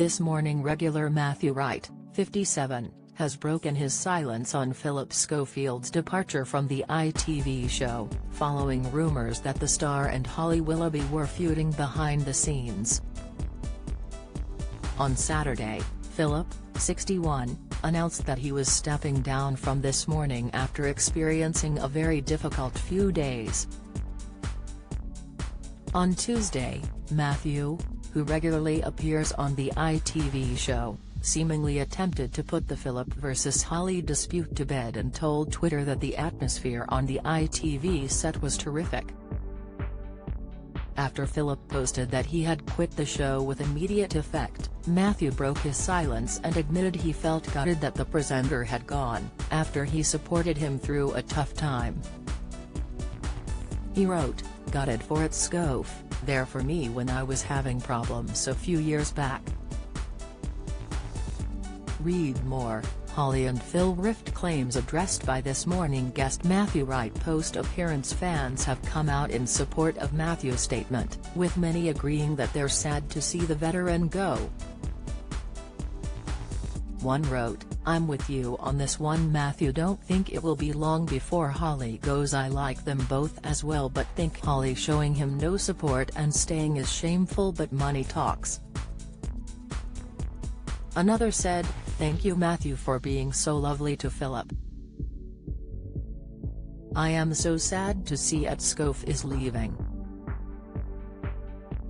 This Morning regular Matthew Wright, 57, has broken his silence on Phillip Schofield's departure from the ITV show, following rumors that the star and Holly Willoughby were feuding behind the scenes. On Saturday, Phillip, 61, announced that he was stepping down from This Morning after experiencing a very difficult few days. On Tuesday, Matthew, who regularly appears on the ITV show, seemingly attempted to put the Phillip vs. Holly dispute to bed and told Twitter that the atmosphere on the ITV set was terrific. After Phillip posted that he had quit the show with immediate effect, Matthew broke his silence and admitted he felt gutted that the presenter had gone, after he supported him through a tough time. He wrote, "Gutted for it, Schof, there for me when I was having problems a few years back." Read more. Holly and Phil rift claims addressed by This Morning guest Matthew Wright post-appearance. Fans have come out in support of Matthew's statement, with many agreeing that they're sad to see the veteran go. One wrote, "I'm with you on this one, Matthew. Don't think it will be long before Holly goes. I like them both as well, but think Holly showing him no support and staying is shameful, but money talks." Another said, "Thank you, Matthew, for being so lovely to Phillip. I am so sad to see that Schof is leaving.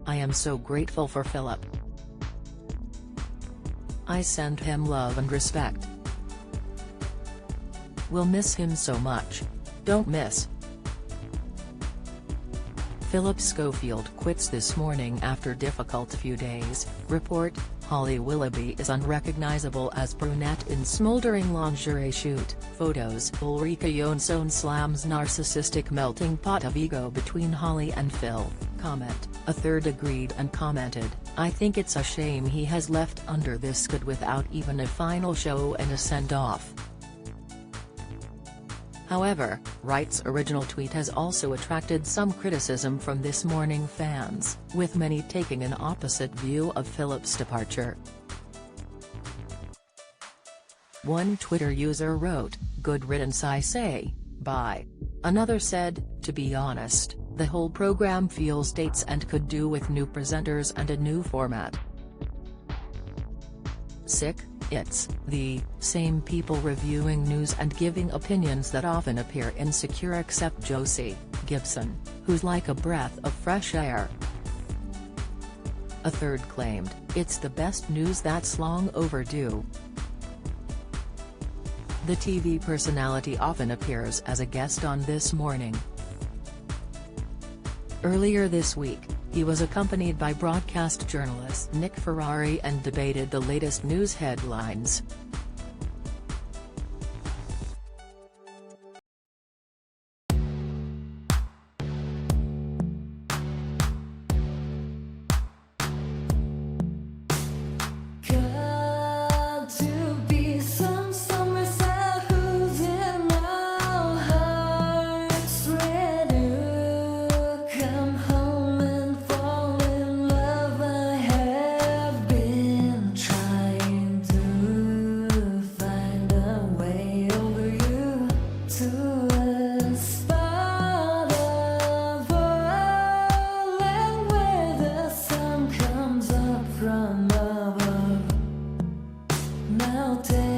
I am so grateful for Phillip. I send him love and respect. We'll miss him so much. Don't miss." Phillip Schofield quits This Morning after difficult few days. Report, Holly Willoughby is unrecognizable as brunette in smoldering lingerie shoot. Photos. Ulrika Jonsson slams narcissistic melting pot of ego between Holly and Phil. Comment, a third agreed and commented, "I think it's a shame he has left under this good without even a final show and a send-off." However, Wright's original tweet has also attracted some criticism from This Morning fans, with many taking an opposite view of Phillip's departure. One Twitter user wrote, "Good riddance, I say, bye." Another said, "To be honest, the whole program feels dates and could do with new presenters and a new format. Sick. It's the same people reviewing news and giving opinions that often appear insecure, except Josie Gibson, who's like a breath of fresh air." A third claimed, "It's the best news that's long overdue." The TV personality often appears as a guest on This Morning. Earlier this week, he was accompanied by broadcast journalist Nick Ferrari and debated the latest news headlines. Now take